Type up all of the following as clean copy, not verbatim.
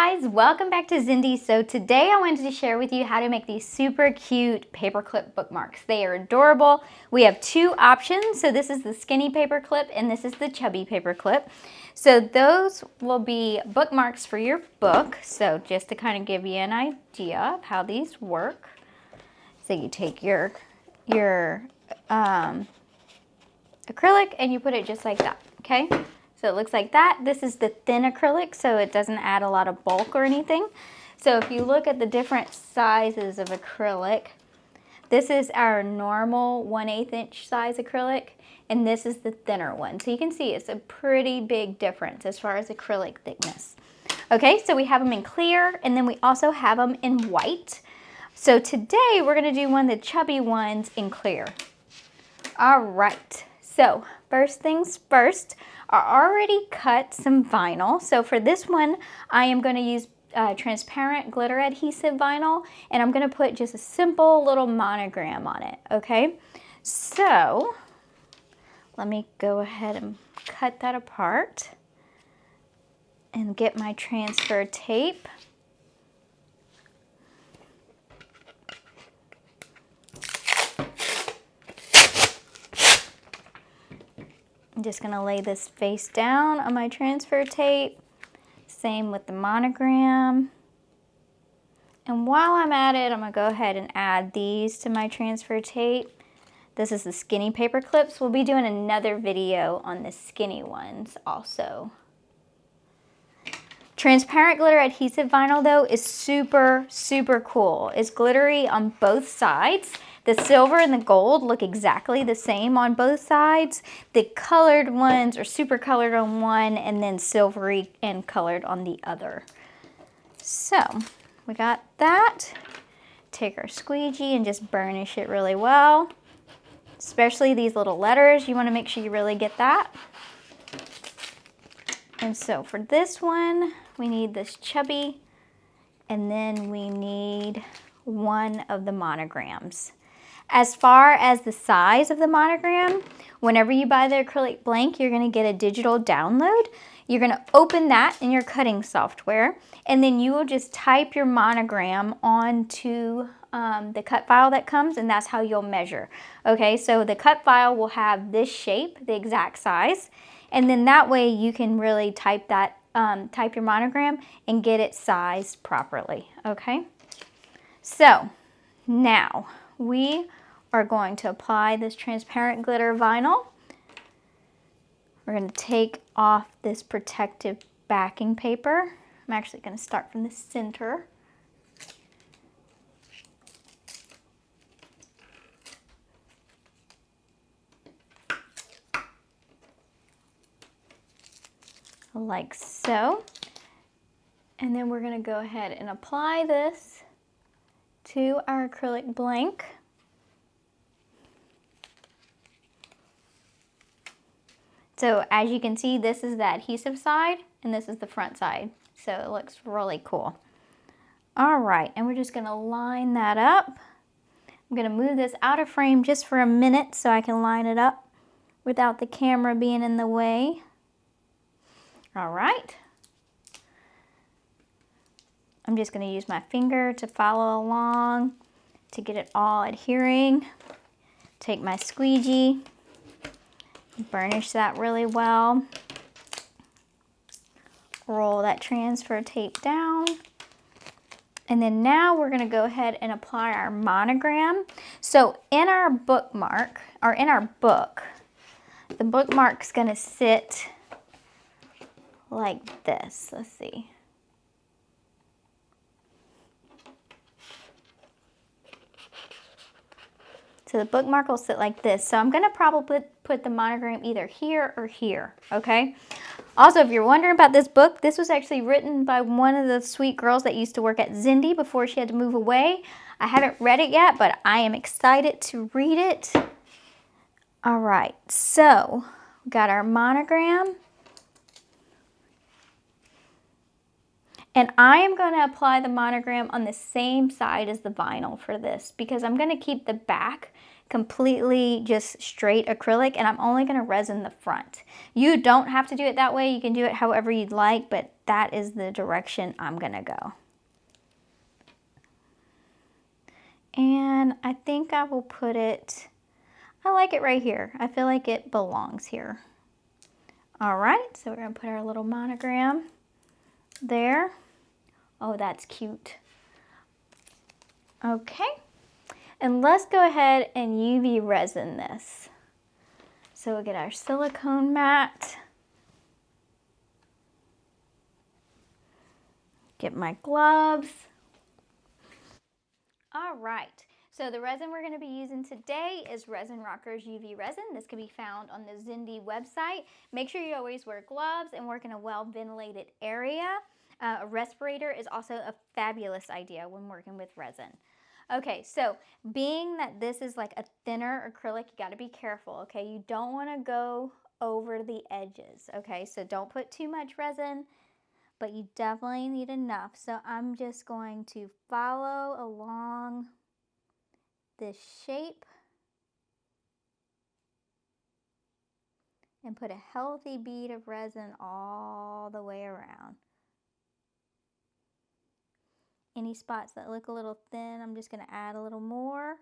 guys, welcome back to Zindy. So today I wanted to share with you how to make these super cute paperclip bookmarks. They are adorable. We have two options. So this is the skinny paperclip and this is the chubby paperclip. So those will be bookmarks for your book. So just to kind of give you an idea of how these work. So you take your acrylic and you put it just like that, okay? So it looks like that. This is the thin acrylic, so it doesn't add a lot of bulk or anything. So if you look at the different sizes of acrylic, this is our normal 1/8 inch size acrylic, and this is the thinner one. So you can see it's a pretty big difference as far as acrylic thickness. Okay, so we have them in clear, and then we also have them in white. So today we're gonna do one of the chubby ones in clear. All right, so first things first, I already cut some vinyl. So for this one, I am going to use transparent glitter adhesive vinyl, and I'm going to put just a simple little monogram on it, okay? So let me go ahead and cut that apart and get my transfer tape. I'm just going to lay this face down on my transfer tape. Same with the monogram. And while I'm at it, I'm going to go ahead and add these to my transfer tape. This is the skinny paper clips. We'll be doing another video on the skinny ones also. Transparent glitter adhesive vinyl though is super, super cool. It's glittery on both sides. The silver and the gold look exactly the same on both sides. The colored ones are super colored on one and then silvery and colored on the other. So we got that. Take our squeegee and just burnish it really well. Especially these little letters, you want to make sure you really get that. And so for this one, we need this chubby, and then we need one of the monograms. As far as the size of the monogram, whenever you buy the acrylic blank, you're going to get a digital download. You're going to open that in your cutting software, and then you will just type your monogram onto the cut file that comes, and that's how you'll measure. Okay, so the cut file will have this shape, the exact size, and then that way you can really type that, type your monogram and get it sized properly. Okay, so now we are going to apply this transparent glitter vinyl. We're going to take off this protective backing paper. I'm actually going to start from the center. Like so. And then we're going to go ahead and apply this to our acrylic blank. So as you can see, this is the adhesive side and this is the front side. So it looks really cool. All right, and we're just going to line that up. I'm going to move this out of frame just for a minute so I can line it up without the camera being in the way. All right. I'm just going to use my finger to follow along to get it all adhering. Take my squeegee, burnish that really well. Roll that transfer tape down. And then now we're going to go ahead and apply our monogram. So in our bookmark, or in our book, the bookmark's going to sit like this. Let's see. So the bookmark will sit like this. So I'm going to probably put the monogram either here or here, okay? Also, if you're wondering about this book, this was actually written by one of the sweet girls that used to work at Zindy before she had to move away. I haven't read it yet, but I am excited to read it. All right, so we got our monogram. And I am going to apply the monogram on the same side as the vinyl for this because I'm going to keep the back completely just straight acrylic, and I'm only going to resin the front. You don't have to do it that way. You can do it however you'd like, but that is the direction I'm going to go. And I think I will put it, I like it right here. I feel like it belongs here. All right, so we're going to put our little monogram there. Oh, that's cute. Okay, and let's go ahead and UV resin this. So we'll get our silicone mat. Get my gloves. All right, so the resin we're going to be using today is Resin Rockers UV resin. This can be found on the Zindy website. Make sure you always wear gloves and work in a well-ventilated area. A respirator is also a fabulous idea when working with resin. Okay, so being that this is like a thinner acrylic, you got to be careful, okay? You don't want to go over the edges, okay? So don't put too much resin, but you definitely need enough. So I'm just going to follow along this shape and put a healthy bead of resin all the way around. Any spots that look a little thin, I'm just going to add a little more.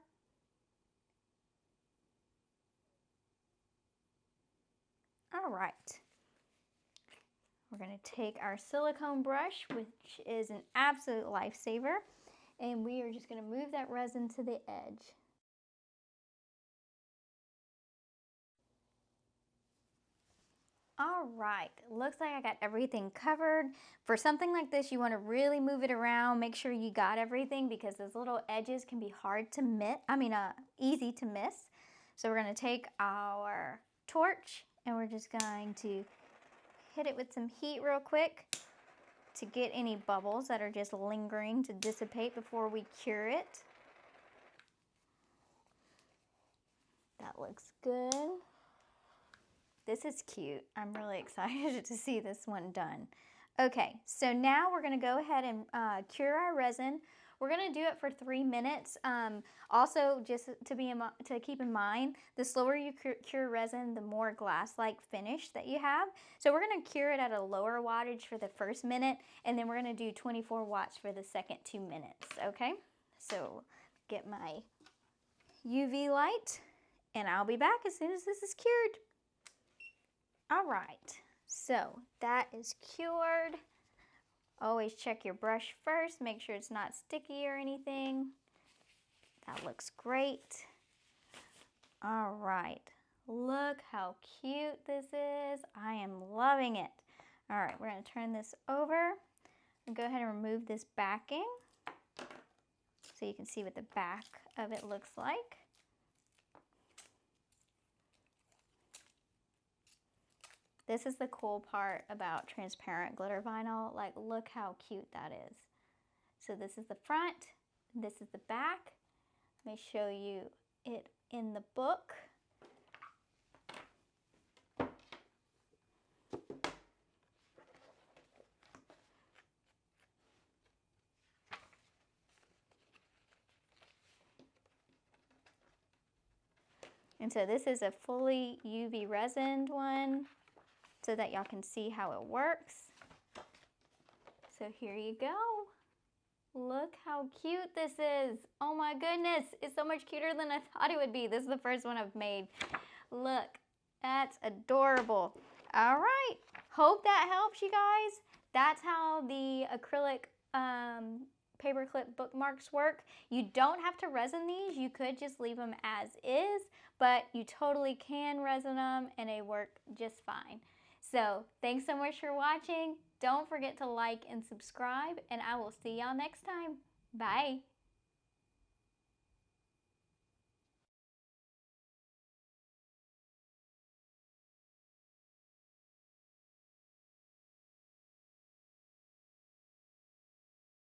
All right. We're going to take our silicone brush, which is an absolute lifesaver, and we are just going to move that resin to the edge. All right, looks like I got everything covered. For something like this, you want to really move it around, make sure you got everything, because those little edges can be hard to miss, easy to miss. So we're going to take our torch and we're just going to hit it with some heat real quick to get any bubbles that are just lingering to dissipate before we cure it. That looks good. This is cute. I'm really excited to see this one done. Okay, so now we're going to go ahead and cure our resin. We're going to do it for 3 minutes. Also, just to keep in mind, the slower you cure resin, the more glass-like finish that you have. So we're going to cure it at a lower wattage for the first minute, and then we're going to do 24 watts for the second 2 minutes, okay? So get my UV light, and I'll be back as soon as this is cured. All right, so that is cured. Always check your brush first, make sure it's not sticky or anything. That looks great. All right, look how cute this is. I am loving it. All right, we're gonna turn this over and go ahead and remove this backing so you can see what the back of it looks like. This is the cool part about transparent glitter vinyl. Like, look how cute that is. So this is the front, this is the back. Let me show you it in the book. And so this is a fully UV resined one, so that y'all can see how it works. So here you go. Look how cute this is. Oh my goodness, it's so much cuter than I thought it would be. This is the first one I've made. Look, that's adorable. All right, hope that helps you guys. That's how the acrylic paperclip bookmarks work. You don't have to resin these. You could just leave them as is, but you totally can resin them and they work just fine. So thanks so much for watching. Don't forget to like and subscribe, and I will see y'all next time. Bye.